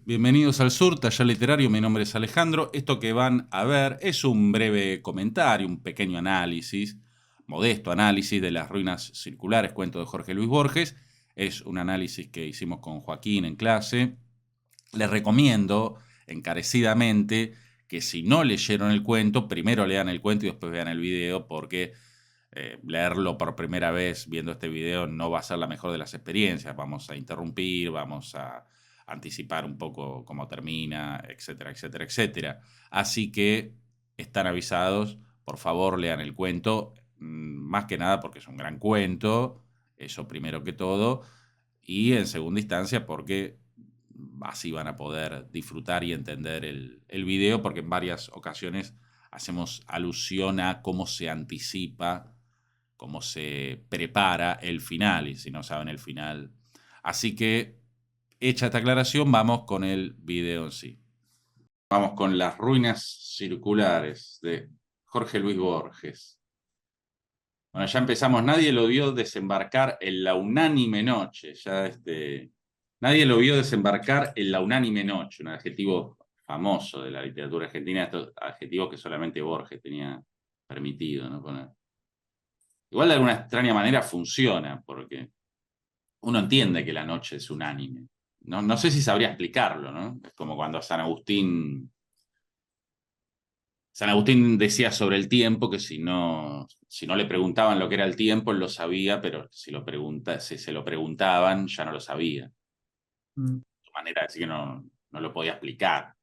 Bienvenidos al Sur, Taller Literario, mi nombre es Alejandro. Esto que van a ver es un breve comentario, un pequeño análisis, modesto análisis de Las ruinas circulares, cuento de Jorge Luis Borges. Es un análisis que hicimos con Joaquín en clase. Les recomiendo encarecidamente que si no leyeron el cuento, primero lean el cuento y después vean el video, porque leerlo por primera vez viendo este video no va a ser la mejor de las experiencias. Vamos a interrumpir, vamos a anticipar un poco cómo termina, etcétera, etcétera, etcétera. Así que están avisados, por favor lean el cuento, más que nada porque es un gran cuento, eso primero que todo, y en segunda instancia porque así van a poder disfrutar y entender el video, porque en varias ocasiones hacemos alusión a cómo se anticipa, cómo se prepara el final, y si no saben el final. Así que, hecha esta aclaración, vamos con el video en sí. Vamos con Las ruinas circulares de Jorge Luis Borges. Bueno, ya empezamos. Nadie lo vio desembarcar en la unánime noche. Nadie lo vio desembarcar en la unánime noche, un adjetivo famoso de la literatura argentina, estos adjetivos que solamente Borges tenía permitido, ¿no? Poner. Igual de alguna extraña manera funciona, porque uno entiende que la noche es unánime. No sé si sabría explicarlo, ¿no? Es como cuando San Agustín decía sobre el tiempo que si no le preguntaban lo que era el tiempo, él lo sabía, pero si se lo preguntaban, ya no lo sabía. Mm. De manera de decir que no lo podía explicar.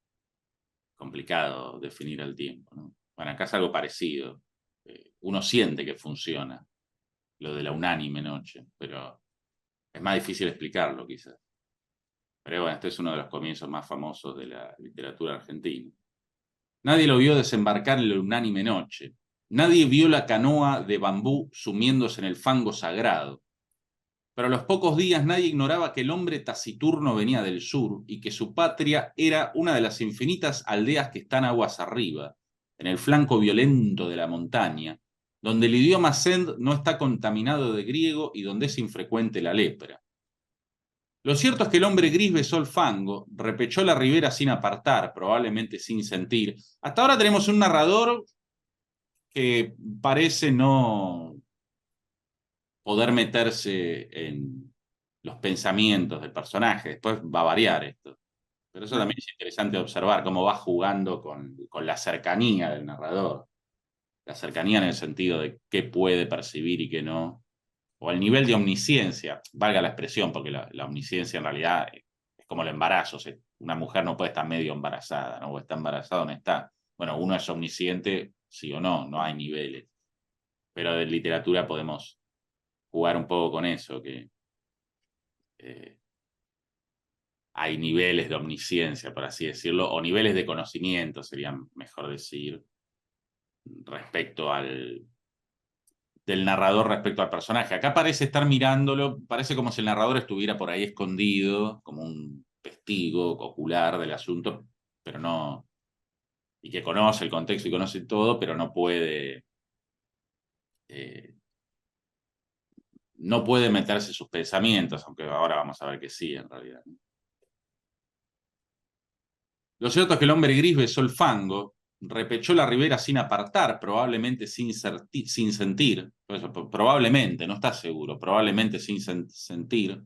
Complicado definir el tiempo, ¿no? Bueno, acá es algo parecido. Uno siente que funciona lo de la unánime noche, pero es más difícil explicarlo, quizás. Pero bueno, este es uno de los comienzos más famosos de la literatura argentina. Nadie lo vio desembarcar en la unánime noche. Nadie vio la canoa de bambú sumiéndose en el fango sagrado. Pero a los pocos días nadie ignoraba que el hombre taciturno venía del sur y que su patria era una de las infinitas aldeas que están aguas arriba, en el flanco violento de la montaña, donde el idioma send no está contaminado de griego y donde es infrecuente la lepra. Lo cierto es que el hombre gris besó el fango, repechó la ribera sin apartar, probablemente sin sentir. Hasta ahora tenemos un narrador que parece no poder meterse en los pensamientos del personaje. Después va a variar esto. Pero eso también es interesante observar cómo va jugando con la cercanía del narrador. La cercanía en el sentido de qué puede percibir y qué no. O el nivel de omnisciencia, valga la expresión, porque la omnisciencia en realidad es como el embarazo. Una mujer no puede estar medio embarazada, ¿no? O está embarazada o no está. Bueno, uno es omnisciente, sí o no, no hay niveles. Pero de literatura podemos jugar un poco con eso, que eh, hay niveles de omnisciencia, por así decirlo, o niveles de conocimiento, sería mejor decir, respecto del narrador respecto al personaje. Acá parece estar mirándolo, parece como si el narrador estuviera por ahí escondido, como un testigo ocular del asunto, pero no, y que conoce el contexto y conoce todo, pero eh, no puede meterse sus pensamientos, aunque ahora vamos a ver que sí, en realidad. Lo cierto es que el hombre gris besó el fango, repechó la ribera sin apartar, probablemente sin sentir, probablemente, no está seguro, probablemente sin sentir,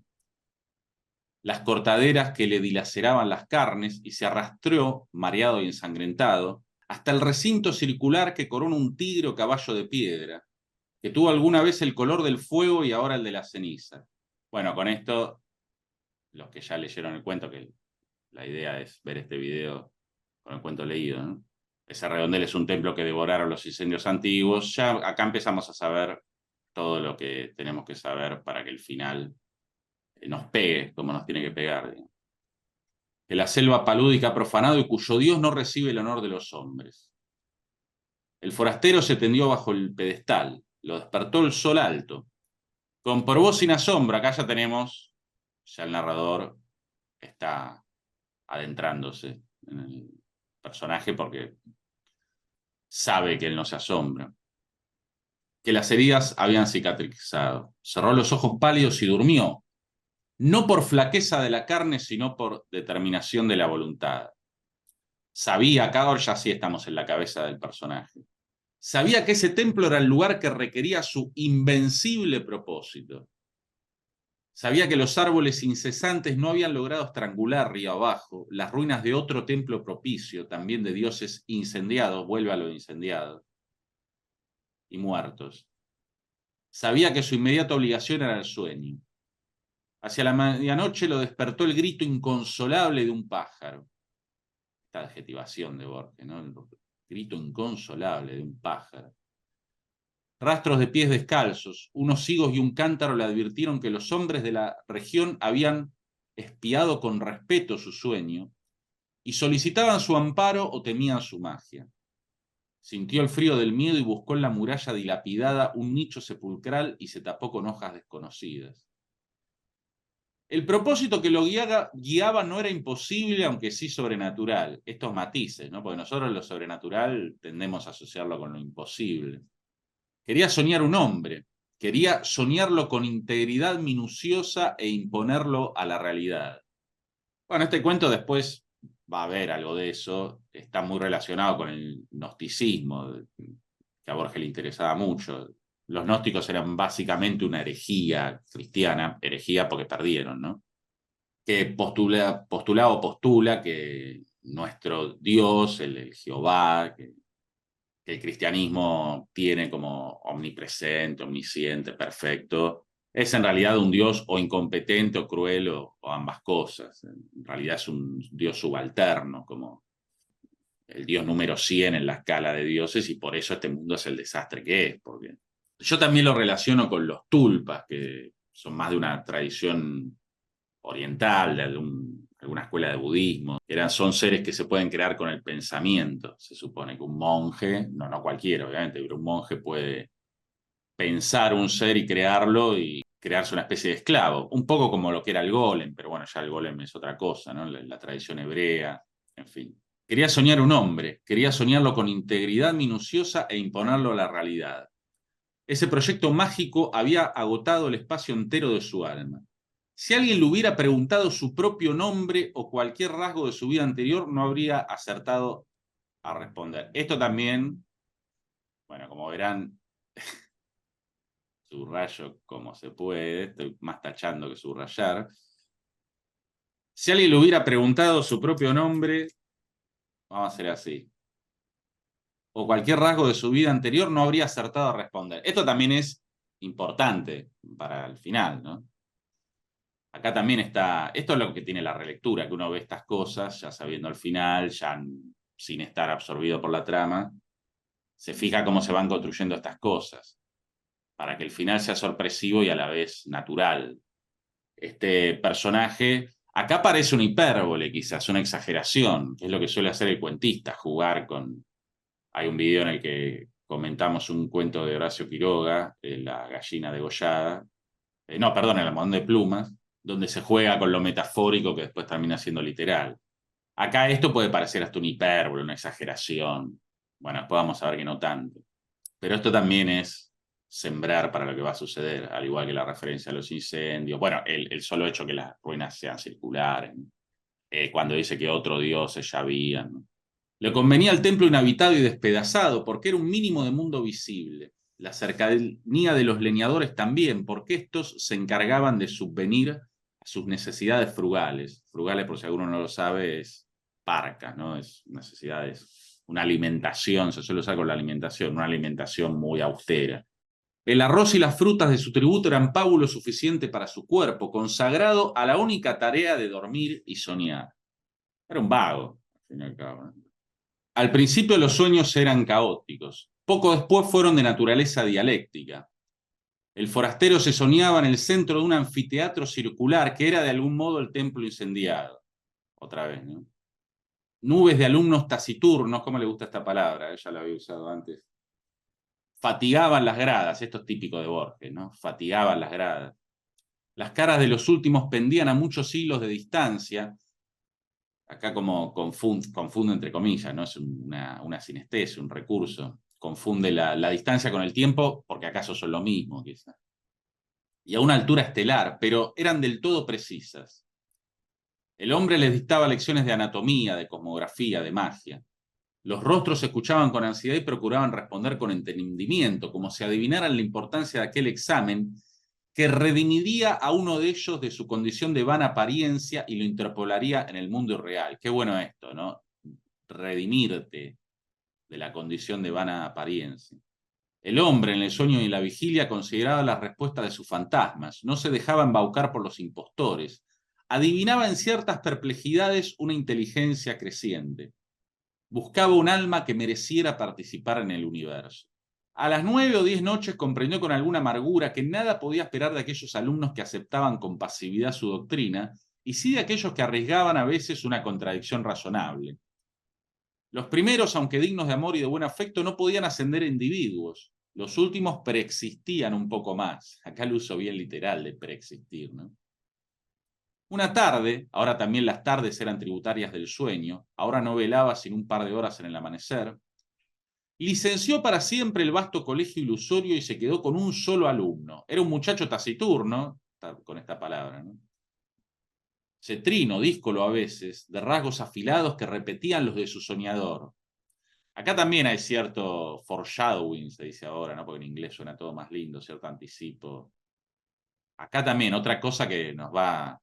las cortaderas que le dilaceraban las carnes y se arrastró, mareado y ensangrentado, hasta el recinto circular que corona un tigre o caballo de piedra, que tuvo alguna vez el color del fuego y ahora el de la ceniza. Bueno, con esto, los que ya leyeron el cuento, que la idea es ver este video con el cuento leído, ¿no? Ese redondel es un templo que devoraron los incendios antiguos. Ya acá empezamos a saber todo lo que tenemos que saber para que el final nos pegue como nos tiene que pegar. Digamos. Que la selva palúdica ha profanado y cuyo Dios no recibe el honor de los hombres. El forastero se tendió bajo el pedestal, lo despertó el sol alto. Comprobó sin asombro, acá ya tenemos, ya el narrador está adentrándose en el personaje porque sabe que él no se asombra. Que las heridas habían cicatrizado. Cerró los ojos pálidos y durmió. no por flaqueza de la carne, sino por determinación de la voluntad. Sabía, acá ahora ya sí estamos en la cabeza del personaje, sabía que ese templo era el lugar que requería su invencible propósito. Sabía que los árboles incesantes no habían logrado estrangular río abajo las ruinas de otro templo propicio, también de dioses incendiados, vuelve a lo incendiado, y muertos. Sabía que su inmediata obligación era el sueño. Hacia la medianoche lo despertó el grito inconsolable de un pájaro. Esta adjetivación de Borges, ¿no? El grito inconsolable de un pájaro. Rastros de pies descalzos, unos higos y un cántaro le advirtieron que los hombres de la región habían espiado con respeto su sueño y solicitaban su amparo o temían su magia. Sintió el frío del miedo y buscó en la muralla dilapidada un nicho sepulcral y se tapó con hojas desconocidas. El propósito que lo guiaba no era imposible, aunque sí sobrenatural. Estos matices, ¿no? Porque nosotros lo sobrenatural tendemos a asociarlo con lo imposible. Quería soñar un hombre, quería soñarlo con integridad minuciosa e imponerlo a la realidad. Bueno, este cuento después va a haber algo de eso, está muy relacionado con el gnosticismo, que a Borges le interesaba mucho. Los gnósticos eran básicamente una herejía cristiana, herejía porque perdieron, ¿no? Que postula que nuestro Dios, el Jehová, que el cristianismo tiene como omnipresente, omnisciente, perfecto, es en realidad un Dios o incompetente o cruel o ambas cosas. En realidad es un Dios subalterno, como el Dios número 100 en la escala de dioses, y por eso este mundo es el desastre que es. Porque yo también lo relaciono con los tulpas, que son más de una tradición oriental, de alguna escuela de budismo. Son seres que se pueden crear con el pensamiento. Se supone que un monje, no cualquiera obviamente, pero un monje puede pensar un ser y crearlo y crearse una especie de esclavo. Un poco como lo que era el golem, pero bueno, ya el golem es otra cosa, ¿no? La tradición hebrea, en fin. Quería soñar un hombre, quería soñarlo con integridad minuciosa e imponerlo a la realidad. Ese proyecto mágico había agotado el espacio entero de su alma. Si alguien le hubiera preguntado su propio nombre o cualquier rasgo de su vida anterior, no habría acertado a responder. Esto también, bueno, como verán, subrayo como se puede, estoy más tachando que subrayar. Si alguien le hubiera preguntado su propio nombre, vamos a hacer así, o cualquier rasgo de su vida anterior, no habría acertado a responder. Esto también es importante para el final, ¿no? Acá también está, esto es lo que tiene la relectura, que uno ve estas cosas ya sabiendo el final, ya sin estar absorbido por la trama, se fija cómo se van construyendo estas cosas, para que el final sea sorpresivo y a la vez natural. Este personaje, acá parece una hipérbole quizás, una exageración, que es lo que suele hacer el cuentista, jugar con... Hay un video en el que comentamos un cuento de Horacio Quiroga, La gallina degollada, no, perdón, El almohadón de plumas, donde se juega con lo metafórico que después termina siendo literal. Acá esto puede parecer hasta una hipérbole, una exageración. Bueno, después vamos a ver que no tanto. Pero esto también es sembrar para lo que va a suceder, al igual que la referencia a los incendios. Bueno, el solo hecho que las ruinas sean circulares, ¿no? Cuando dice que otros dioses ya habían, ¿no? Le convenía al templo inhabitado y despedazado, porque era un mínimo de mundo visible. La cercanía de los leñadores también, porque estos se encargaban de subvenir a sus necesidades frugales. Frugales, por si alguno no lo sabe, es parcas, ¿no? Es necesidades, una alimentación, se suele usar con la alimentación, una alimentación muy austera. El arroz y las frutas de su tributo eran pábulo suficiente para su cuerpo, consagrado a la única tarea de dormir y soñar. Era un vago, al fin y al cabo, ¿no? Al principio los sueños eran caóticos, poco después fueron de naturaleza dialéctica. El forastero se soñaba en el centro de un anfiteatro circular que era de algún modo el templo incendiado. Otra vez, ¿no? Nubes de alumnos taciturnos, ¿cómo le gusta esta palabra? Ella la había usado antes. Fatigaban las gradas, esto es típico de Borges, ¿no? Fatigaban las gradas. Las caras de los últimos pendían a muchos hilos de distancia. Acá como confunde entre comillas, ¿no? Es una sinestesia, un recurso. Confunde la distancia con el tiempo, porque acaso son lo mismo, quizás. y a una altura estelar, pero eran del todo precisas. El hombre les dictaba lecciones de anatomía, de cosmografía, de magia. Los rostros se escuchaban con ansiedad y procuraban responder con entendimiento, como si adivinaran la importancia de aquel examen que redimiría a uno de ellos de su condición de vana apariencia y lo interpolaría en el mundo irreal. Qué bueno esto, ¿no? Redimirte de la condición de vana apariencia. El hombre en el sueño y la vigilia consideraba las respuestas de sus fantasmas, no se dejaba embaucar por los impostores, adivinaba en ciertas perplejidades una inteligencia creciente. Buscaba un alma que mereciera participar en el universo. A las 9 o 10 noches comprendió con alguna amargura que nada podía esperar de aquellos alumnos que aceptaban con pasividad su doctrina, y sí de aquellos que arriesgaban a veces una contradicción razonable. Los primeros, aunque dignos de amor y de buen afecto, no podían ascender individuos. Los últimos preexistían un poco más. Acá el uso bien literal de preexistir, ¿no? Una tarde, ahora también las tardes eran tributarias del sueño, ahora no velaba sin un par de horas en el amanecer, licenció para siempre el vasto colegio ilusorio y se quedó con un solo alumno. Era un muchacho taciturno, con esta palabra, ¿no? Cetrino, díscolo a veces, de rasgos afilados que repetían los de su soñador. Acá también hay cierto foreshadowing, se dice ahora, ¿no? Porque en inglés suena todo más lindo, cierto anticipo. Acá también, otra cosa que nos va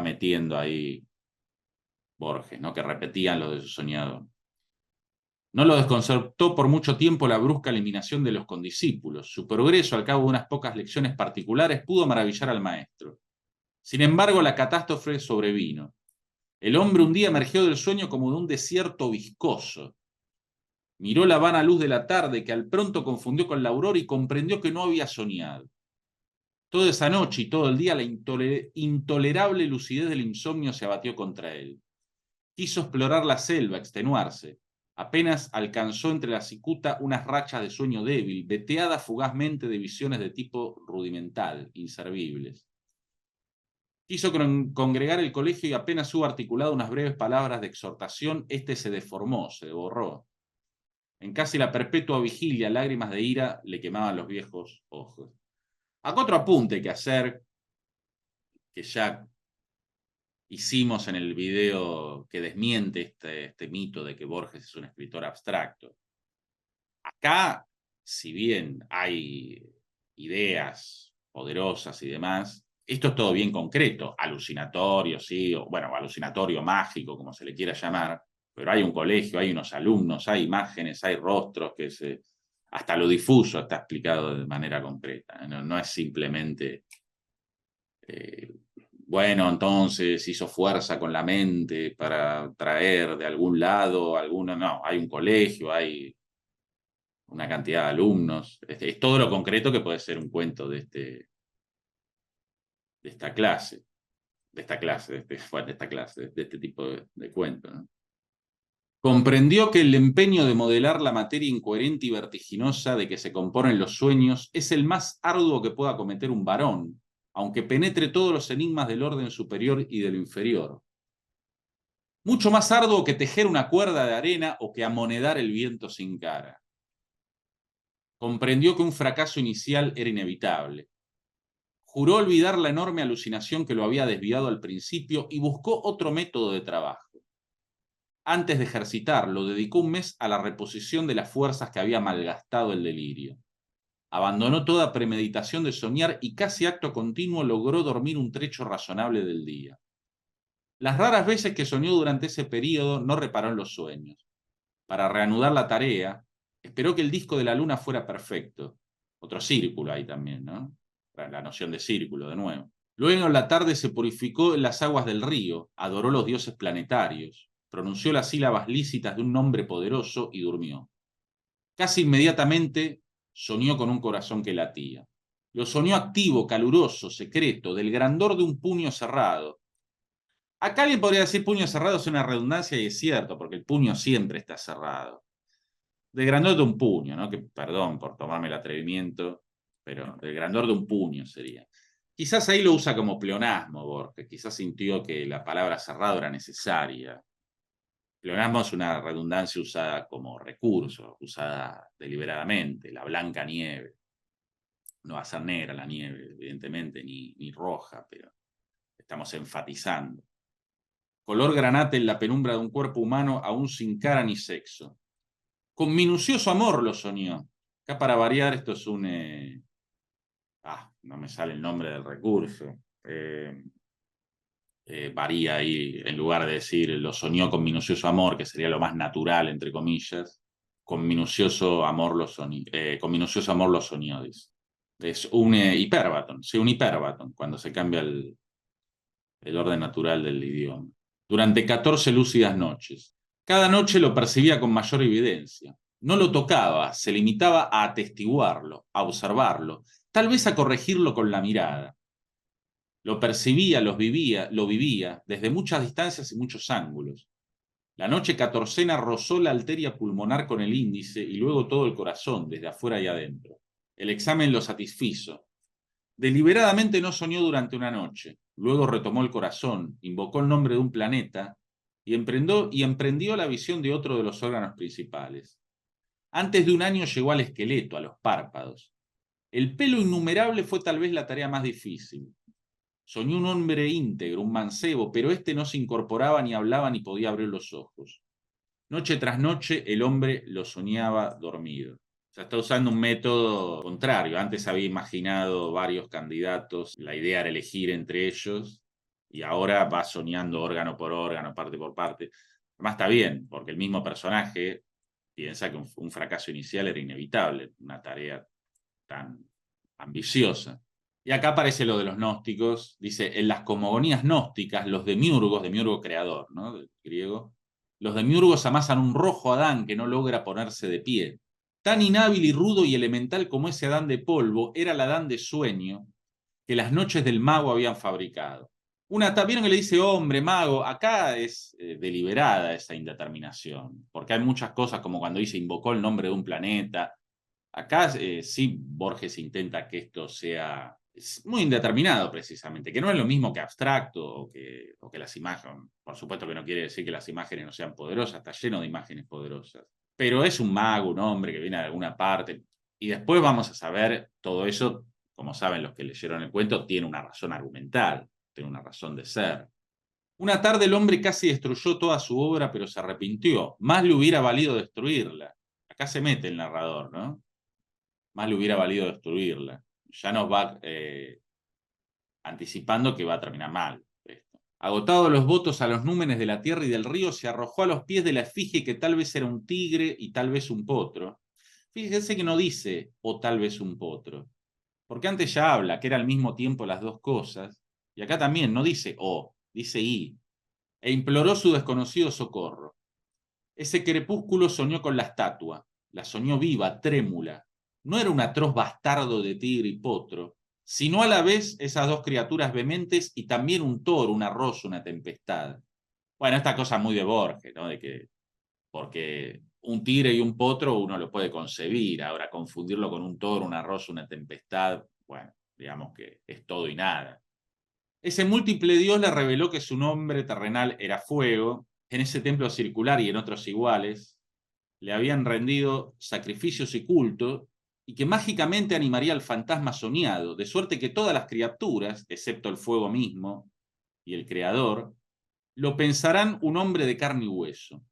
metiendo ahí Borges, ¿no? Que repetían lo de su soñador. No lo desconcertó por mucho tiempo la brusca eliminación de los condiscípulos. Su progreso, al cabo de unas pocas lecciones particulares, pudo maravillar al maestro. Sin embargo, la catástrofe sobrevino. El hombre un día emergió del sueño como de un desierto viscoso. Miró la vana luz de la tarde, que al pronto confundió con la aurora, y comprendió que no había soñado. Toda esa noche y todo el día la intolerable lucidez del insomnio se abatió contra él. Quiso explorar la selva, extenuarse. Apenas alcanzó entre la cicuta unas rachas de sueño débil, veteadas fugazmente de visiones de tipo rudimental, inservibles. Quiso congregar el colegio y apenas hubo articulado unas breves palabras de exhortación, este se deformó, se borró. En casi la perpetua vigilia, lágrimas de ira le quemaban los viejos ojos. Acá otro apunte que hacer, que ya hicimos en el video que desmiente este mito de que Borges es un escritor abstracto. Acá, si bien hay ideas poderosas y demás, esto es todo bien concreto, alucinatorio, sí, o bueno, alucinatorio mágico, como se le quiera llamar, pero hay un colegio, hay unos alumnos, hay imágenes, hay rostros hasta lo difuso está explicado de manera concreta, no es simplemente bueno, entonces hizo fuerza con la mente para traer de algún lado alguna, no, hay un colegio, hay una cantidad de alumnos, es todo lo concreto que puede ser un cuento de esta clase, de este tipo de cuento, ¿no? Comprendió que el empeño de modelar la materia incoherente y vertiginosa de que se componen los sueños es el más arduo que pueda cometer un varón, aunque penetre todos los enigmas del orden superior y de lo inferior. Mucho más arduo que tejer una cuerda de arena o que amonedar el viento sin cara. Comprendió que un fracaso inicial era inevitable. Juró olvidar la enorme alucinación que lo había desviado al principio y buscó otro método de trabajo. Antes de ejercitarlo, dedicó un mes a la reposición de las fuerzas que había malgastado el delirio. Abandonó toda premeditación de soñar y casi acto continuo logró dormir un trecho razonable del día. Las raras veces que soñó durante ese período no reparó en los sueños. Para reanudar la tarea, esperó que el disco de la luna fuera perfecto. Otro círculo ahí también, ¿no? La noción de círculo, de nuevo. Luego en la tarde se purificó en las aguas del río, adoró los dioses planetarios, pronunció las sílabas lícitas de un nombre poderoso y durmió. Casi inmediatamente soñó con un corazón que latía. Lo soñó activo, caluroso, secreto, del grandor de un puño cerrado. Acá alguien podría decir puño cerrado es una redundancia y es cierto, porque el puño siempre está cerrado. Del grandor de un puño, ¿no? Que, perdón por tomarme el atrevimiento, pero del grandor de un puño sería. Quizás ahí lo usa como pleonasmo, Borges. Quizás sintió que la palabra cerrado era necesaria. Pleonasmo es una redundancia usada como recurso, usada deliberadamente, la blanca nieve. No va a ser negra la nieve, evidentemente, ni roja, pero estamos enfatizando. Color granate en la penumbra de un cuerpo humano aún sin cara ni sexo. Con minucioso amor lo soñó. Acá para variar esto es un... no me sale el nombre del recurso. Varía ahí, en lugar de decir lo soñó con minucioso amor, que sería lo más natural, entre comillas, con minucioso amor lo soñó, dice. Es un hipérbaton, sí, un hipérbaton, cuando se cambia el orden natural del idioma. Durante 14 lúcidas noches. Cada noche lo percibía con mayor evidencia. No lo tocaba, se limitaba a atestiguarlo, a observarlo, tal vez a corregirlo con la mirada. Lo percibía, lo vivía, desde muchas distancias y muchos ángulos. La noche catorcena rozó la arteria pulmonar con el índice y luego todo el corazón, desde afuera y adentro. El examen lo satisfizo. Deliberadamente no soñó durante una noche. Luego retomó el corazón, invocó el nombre de un planeta y emprendió la visión de otro de los órganos principales. Antes de un año llegó al esqueleto, a los párpados. El pelo innumerable fue tal vez la tarea más difícil. Soñó un hombre íntegro, un mancebo, pero este no se incorporaba ni hablaba ni podía abrir los ojos. Noche tras noche el hombre lo soñaba dormido. O sea, está usando un método contrario. Antes había imaginado varios candidatos, la idea era elegir entre ellos, y ahora va soñando órgano por órgano, parte por parte. Además está bien, porque el mismo personaje piensa que un fracaso inicial era inevitable, una tarea tan ambiciosa. Y acá aparece lo de los gnósticos. Dice, en las cosmogonías gnósticas, los demiurgo creador, ¿no? Del griego, los demiurgos amasan un rojo Adán que no logra ponerse de pie. Tan inhábil y rudo y elemental como ese Adán de polvo era el Adán de sueño que las noches del mago habían fabricado. Vieron que le dice hombre, mago, acá es deliberada esa indeterminación, porque hay muchas cosas como cuando dice invocó el nombre de un planeta. Acá sí Borges intenta que esto sea muy indeterminado precisamente, que no es lo mismo que abstracto o que las imágenes. Por supuesto que no quiere decir que las imágenes no sean poderosas, está lleno de imágenes poderosas. Pero es un mago, un hombre que viene de alguna parte. Y después vamos a saber todo eso, como saben los que leyeron el cuento, tiene una razón argumental, tiene una razón de ser. Una tarde el hombre casi destruyó toda su obra, pero se arrepintió. Más le hubiera valido destruirla. Acá se mete el narrador, ¿no? Más le hubiera valido destruirla. Ya nos va anticipando que va a terminar mal esto. Agotado los votos a los númenes de la tierra y del río, se arrojó a los pies de la efigie que tal vez era un tigre y tal vez un potro. Fíjense que no dice o tal vez un potro, porque antes ya habla que era al mismo tiempo las dos cosas, y acá también no dice o, dice y, e imploró su desconocido socorro. Ese crepúsculo soñó con la estatua, la soñó viva, trémula. No era un atroz bastardo de tigre y potro, sino a la vez esas dos criaturas vehementes y también un toro, un arroz, una tempestad. Bueno, esta cosa muy de Borges, ¿no? De que, porque un tigre y un potro uno lo puede concebir, ahora confundirlo con un toro, un arroz, una tempestad, bueno, digamos que es todo y nada. Ese múltiple dios le reveló que su nombre terrenal era fuego, en ese templo circular y en otros iguales, le habían rendido sacrificios y culto, y que mágicamente animaría al fantasma soñado, de suerte que todas las criaturas, excepto el fuego mismo y el creador, lo pensarán un hombre de carne y hueso.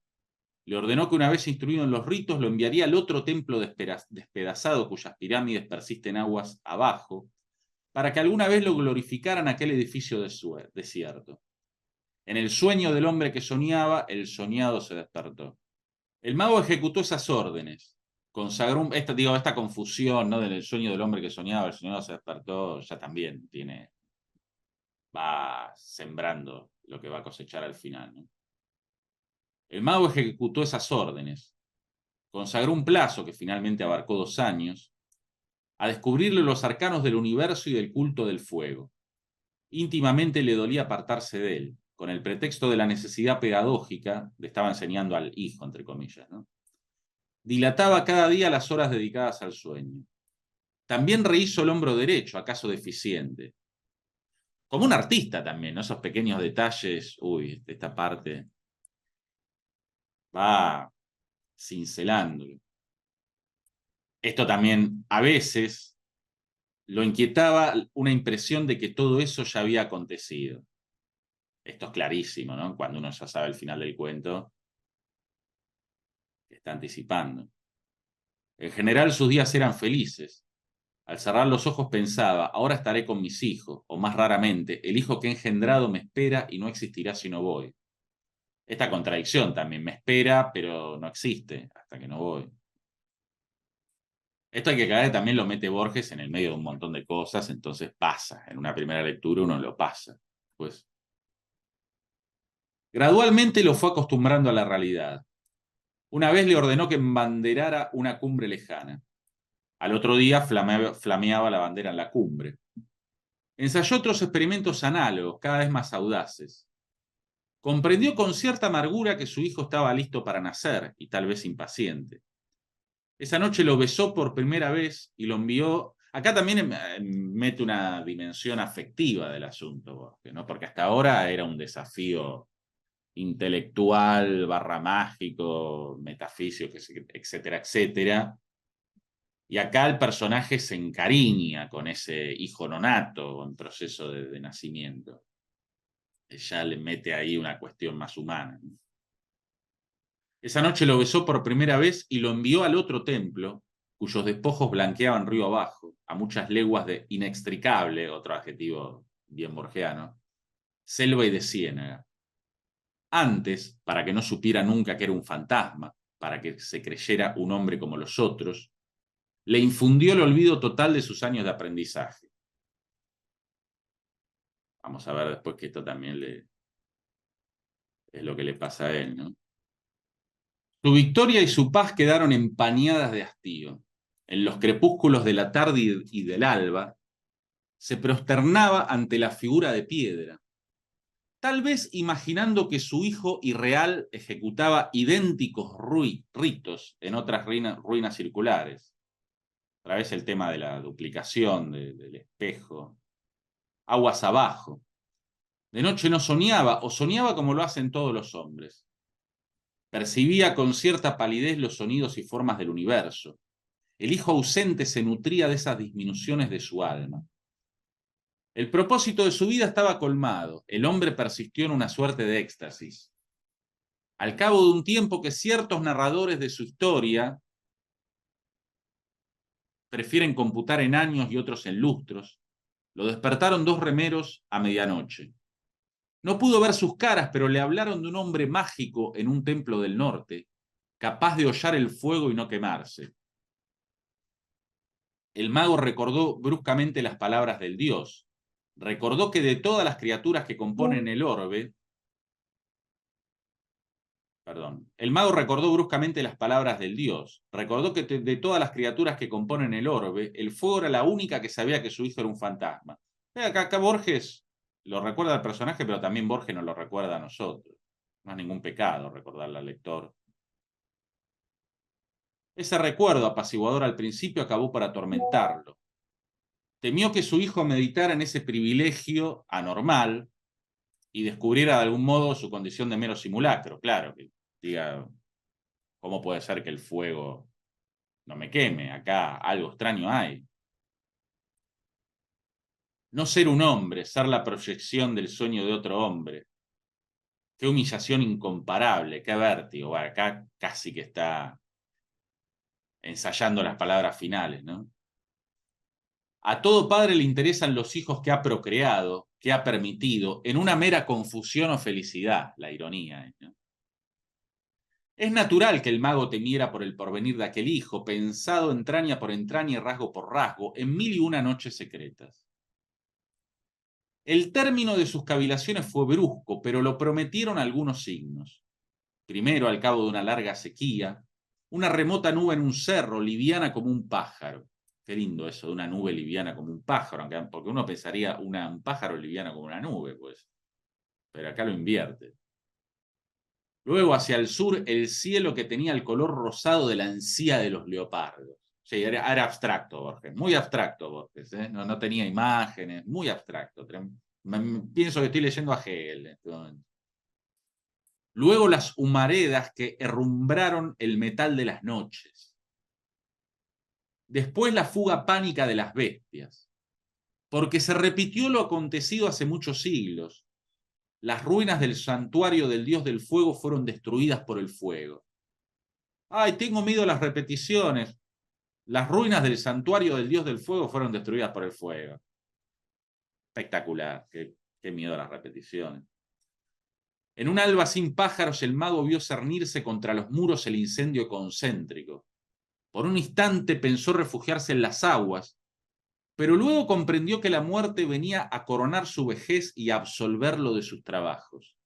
Le ordenó que una vez instruido en los ritos lo enviaría al otro templo despedazado cuyas pirámides persisten aguas abajo, para que alguna vez lo glorificaran aquel edificio desierto. En el sueño del hombre que soñaba, el soñado se despertó. El mago ejecutó esas órdenes, consagró esta confusión, ¿no? Del sueño del hombre que soñaba, el soñado se despertó, ya también va sembrando lo que va a cosechar al final, ¿no? El mago ejecutó esas órdenes, consagró un plazo que finalmente abarcó 2 años, a descubrirle los arcanos del universo y del culto del fuego. Íntimamente le dolía apartarse de él, con el pretexto de la necesidad pedagógica, le estaba enseñando al hijo, entre comillas, ¿no? Dilataba cada día las horas dedicadas al sueño. También rehizo el hombro derecho, acaso deficiente. Como un artista también, ¿no? Esos pequeños detalles, uy, de esta parte, va cincelándolo. Esto también, a veces, lo inquietaba una impresión de que todo eso ya había acontecido. Esto es clarísimo, ¿no? Cuando uno ya sabe el final del cuento, que está anticipando. En general sus días eran felices. Al cerrar los ojos pensaba, ahora estaré con mis hijos, o más raramente, el hijo que he engendrado me espera y no existirá si no voy. Esta contradicción también, me espera, pero no existe hasta que no voy. Esto hay que caer, también lo mete Borges en el medio de un montón de cosas, entonces pasa. En una primera lectura uno lo pasa. Pues, gradualmente lo fue acostumbrando a la realidad. Una vez le ordenó que embanderara una cumbre lejana. Al otro día flameaba la bandera en la cumbre. Ensayó otros experimentos análogos, cada vez más audaces. Comprendió con cierta amargura que su hijo estaba listo para nacer y tal vez impaciente. Esa noche lo besó por primera vez y lo envió. Acá también mete una dimensión afectiva del asunto, Borges, ¿no? Porque hasta ahora era un desafío intelectual, barra mágico, metafísico, etcétera, etcétera. Y acá el personaje se encariña con ese hijo nonato en proceso de nacimiento. Ya le mete ahí una cuestión más humana. Esa noche lo besó por primera vez y lo envió al otro templo, cuyos despojos blanqueaban río abajo, a muchas leguas de inextricable, otro adjetivo bien borgiano, selva y de ciénaga. Antes, para que no supiera nunca que era un fantasma, para que se creyera un hombre como los otros, le infundió el olvido total de sus años de aprendizaje. Vamos a ver después que esto también es lo que le pasa a él, ¿no? Su victoria y su paz quedaron empañadas de hastío. En los crepúsculos de la tarde y del alba, se prosternaba ante la figura de piedra, tal vez imaginando que su hijo irreal ejecutaba idénticos ritos en otras ruinas circulares. Otra vez el tema de la duplicación del espejo. Aguas abajo. De noche no soñaba, o soñaba como lo hacen todos los hombres. Percibía con cierta palidez los sonidos y formas del universo. El hijo ausente se nutría de esas disminuciones de su alma. El propósito de su vida estaba colmado. El hombre persistió en una suerte de éxtasis. Al cabo de un tiempo que ciertos narradores de su historia prefieren computar en años y otros en lustros, lo despertaron dos remeros a medianoche. No pudo ver sus caras, pero le hablaron de un hombre mágico en un templo del norte, capaz de hollar el fuego y no quemarse. El mago recordó bruscamente las palabras del dios. Recordó que de todas las criaturas que componen el orbe, el mago recordó bruscamente las palabras del dios. Recordó que de todas las criaturas que componen el orbe, el fuego era la única que sabía que su hijo era un fantasma. Acá Borges lo recuerda al personaje, pero también Borges nos lo recuerda a nosotros. No es ningún pecado recordarle al lector. Ese recuerdo apaciguador al principio acabó por atormentarlo. Temió que su hijo meditara en ese privilegio anormal y descubriera de algún modo su condición de mero simulacro. Claro, que diga, ¿cómo puede ser que el fuego no me queme? Acá algo extraño hay. No ser un hombre, ser la proyección del sueño de otro hombre. Qué humillación incomparable, qué vértigo. Bueno, acá casi que está ensayando las palabras finales, ¿no? A todo padre le interesan los hijos que ha procreado, que ha permitido, en una mera confusión o felicidad, la ironía, ¿no? Es natural que el mago temiera por el porvenir de aquel hijo, pensado entraña por entraña y rasgo por rasgo, en 1001 noches secretas. El término de sus cavilaciones fue brusco, pero lo prometieron algunos signos. Primero, al cabo de una larga sequía, una remota nube en un cerro, liviana como un pájaro. Qué lindo eso, de una nube liviana como un pájaro, porque uno pensaría un pájaro liviano como una nube, pues. Pero acá lo invierte. Luego, hacia el sur, el cielo que tenía el color rosado de la encía de los leopardos. Sí, era abstracto, Borges, muy abstracto, Borges, ¿eh? No tenía imágenes, muy abstracto. Pienso que estoy leyendo a Hegel en este momento. Luego las humaredas que herrumbraron el metal de las noches. Después la fuga pánica de las bestias. porque se repitió lo acontecido hace muchos siglos. Las ruinas del santuario del dios del fuego fueron destruidas por el fuego. Ay, tengo miedo a las repeticiones. Las ruinas del santuario del dios del fuego fueron destruidas por el fuego. Espectacular, qué miedo a las repeticiones. En un alba sin pájaros, el mago vio cernirse contra los muros el incendio concéntrico. Por un instante pensó refugiarse en las aguas, pero luego comprendió que la muerte venía a coronar su vejez y a absolverlo de sus trabajos.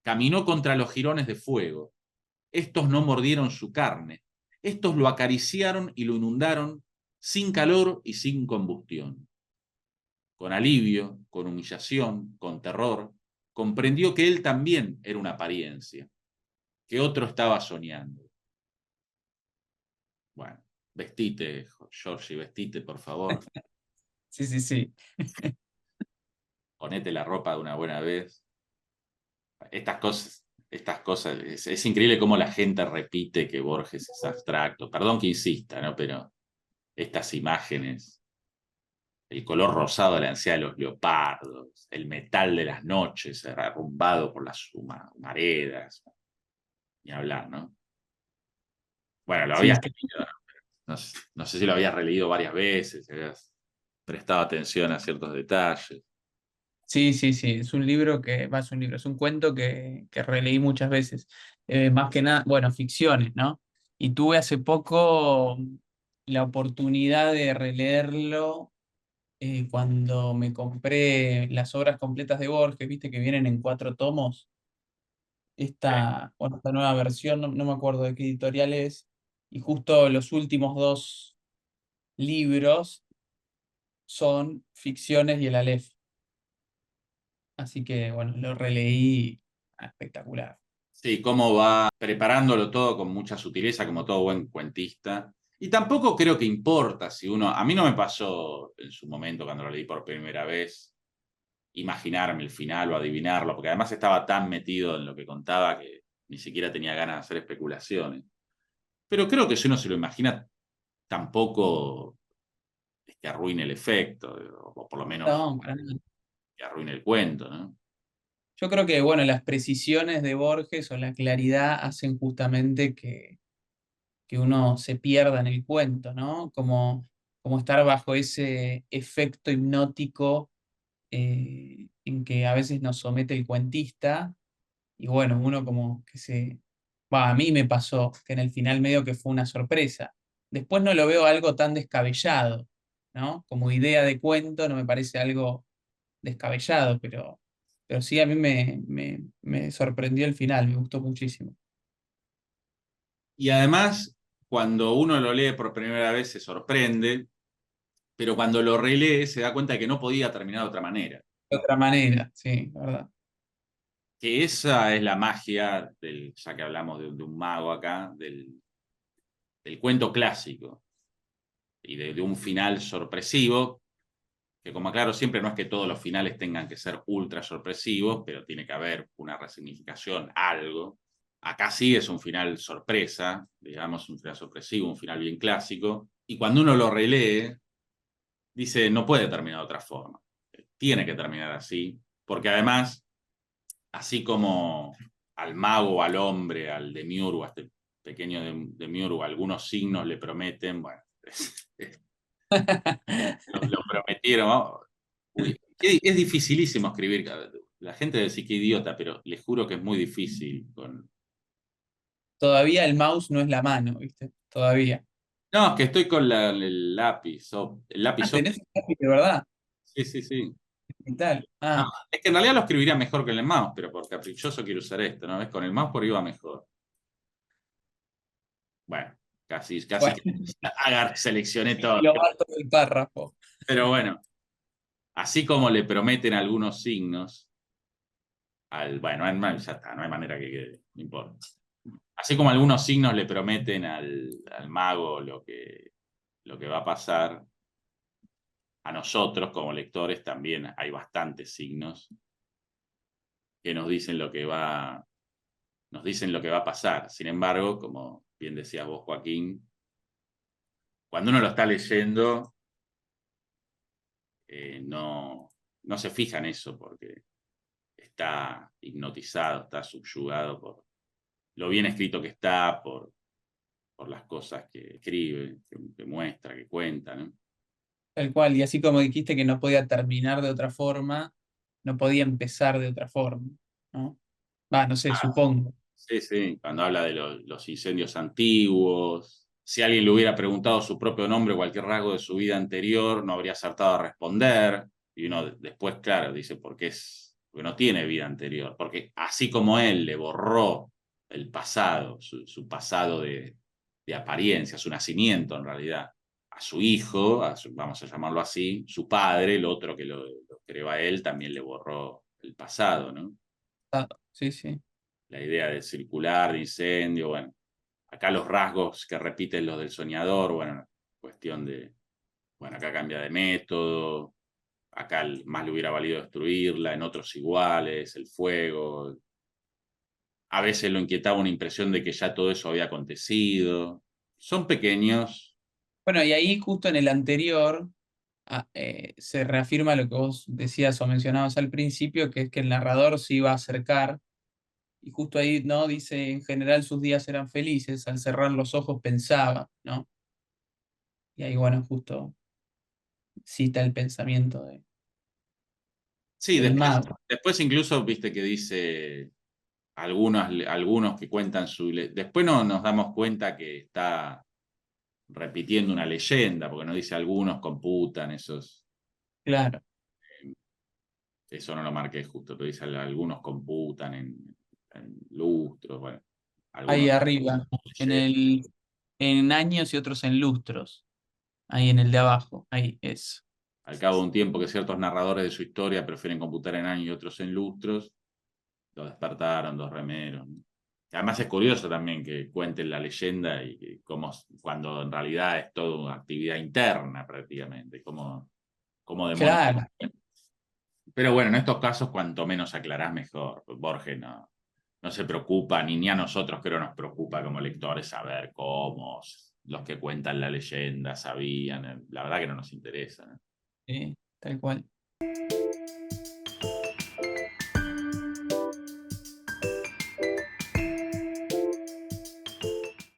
Caminó contra los jirones de fuego. Estos no mordieron su carne. Estos lo acariciaron y lo inundaron sin calor y sin combustión. Con alivio, con humillación, con terror, comprendió que él también era una apariencia, que otro estaba soñando. Bueno, vestite, Georgie, vestite, por favor. Sí, sí, sí. Ponete la ropa de una buena vez. Estas cosas, es increíble cómo la gente repite que Borges es abstracto. Perdón que insista, ¿no? Pero estas imágenes, el color rosado de la ansiedad de los leopardos, el metal de las noches arrumbado por las humaredas, ni hablar, ¿no? Bueno, lo Sí, habías leído, no sé si lo habías releído varias veces, si habías prestado atención a ciertos detalles. sí, sí, sí. Es un libro es un libro, es un cuento que releí muchas veces. Más que nada, bueno, ficciones, ¿no? Y tuve hace poco la oportunidad de releerlo cuando me compré las obras completas de Borges, viste que vienen en 4 tomos. Bueno, esta nueva versión, no me acuerdo de qué editorial es, y justo los últimos 2 libros son Ficciones y el Aleph. Así que bueno, lo releí espectacular. Sí, cómo va preparándolo todo con mucha sutileza, como todo buen cuentista. Y tampoco creo que importa si uno, a mí no me pasó en su momento cuando lo leí por primera vez, imaginarme el final o adivinarlo, porque además estaba tan metido en lo que contaba que ni siquiera tenía ganas de hacer especulaciones. Pero creo que si uno se lo imagina, tampoco es que arruine el efecto, o por lo menos No, para nada. que arruine el cuento, ¿no? Yo creo que bueno, las precisiones de Borges o la claridad hacen justamente que uno se pierda en el cuento, ¿no? Como estar bajo ese efecto hipnótico en que a veces nos somete el cuentista. Y bueno, uno como que a mí me pasó que en el final medio que fue una sorpresa. Después no lo veo algo tan descabellado, ¿no? Como idea de cuento no me parece algo descabellado, pero sí a mí me sorprendió el final, me gustó muchísimo. Y además, cuando uno lo lee por primera vez se sorprende, pero cuando lo relee se da cuenta de que no podía terminar de otra manera. De otra manera, sí, la verdad. Que esa es la magia del, ya que hablamos de un mago acá, del cuento clásico y de un final sorpresivo, que como aclaro siempre no es que todos los finales tengan que ser ultra sorpresivos, pero tiene que haber una resignificación, algo. Acá sí es un final sorpresa, digamos, un final sorpresivo, un final bien clásico, y cuando uno lo relee, dice, no puede terminar de otra forma, tiene que terminar así, porque además, así como al mago, al hombre, al demiurgo, a este pequeño demiurgo, algunos signos le prometen, bueno, lo prometieron, ¿no? Uy, es dificilísimo escribir. La gente dice que idiota, pero les juro que es muy difícil. Todavía el mouse no es la mano, ¿viste? Todavía. No, es que estoy con el lápiz. El lápiz Tenés un lápiz de verdad, sí, sí, sí. digital. No, es que en realidad lo escribiría mejor que en el mouse, pero por caprichoso quiero usar esto, ¿no? ¿Ves? Con el mouse por ahí va mejor. Bueno, casi Bueno, que seleccioné todo. lo mato del párrafo. Pero bueno, así como le prometen algunos signos, bueno, ya está, no hay manera que quede, no importa. Así como algunos signos le prometen al mago lo que va a pasar, a nosotros como lectores también hay bastantes signos que nos dicen lo que va a pasar. Sin embargo, como bien decías vos, Joaquín, cuando uno lo está leyendo, no se fija en eso porque está hipnotizado, está subyugado por lo bien escrito que está, por las cosas que escribe, que muestra, que cuenta, ¿no? Tal cual, y así como dijiste que no podía terminar de otra forma, no podía empezar de otra forma, ¿no? Va, no sé, supongo. Sí, sí, cuando habla de los incendios antiguos, si alguien le hubiera preguntado su propio nombre o cualquier rasgo de su vida anterior, no habría acertado a responder. Y uno después, claro, dice, porque no tiene vida anterior, porque así como él le borró el pasado, su pasado de apariencia, su nacimiento en realidad, a su hijo, vamos a llamarlo así, su padre, el otro que lo creó a él, también le borró el pasado, ¿no? Ah, sí, sí. La idea de circular, de incendio, bueno, acá los rasgos que repiten los del soñador, bueno, cuestión de, bueno, acá cambia de método, acá más le hubiera valido destruirla, en otros iguales, el fuego. A veces lo inquietaba una impresión de que ya todo eso había acontecido. Son pequeños. Bueno, y ahí justo en el anterior se reafirma lo que vos decías o mencionabas al principio, que es que el narrador se iba a acercar, y justo ahí, ¿no? Dice, en general sus días eran felices, al cerrar los ojos pensaba, ¿no? Y ahí, bueno, justo cita el pensamiento Sí, del después, mago. después incluso, viste que dice algunos que cuentan Después no nos damos cuenta que está repitiendo una leyenda, porque no dice algunos computan, Claro, eso no lo marqué justo, pero dice algunos computan en lustros, bueno, ahí algunos arriba, leyen. en años y otros en lustros, ahí en el de abajo, ahí es. Al cabo de un tiempo que ciertos narradores de su historia prefieren computar en años y otros en lustros, lo despertaron dos remeros. Además es curioso también que cuenten la leyenda y cómo, cuando en realidad es toda una actividad interna prácticamente, cómo demonios. Claro, Pero bueno, en estos casos, cuanto menos aclarás, mejor. Borges no se preocupa, ni a nosotros creo nos preocupa como lectores saber cómo los que cuentan la leyenda sabían. La verdad que no nos interesa, ¿no? sí, tal cual.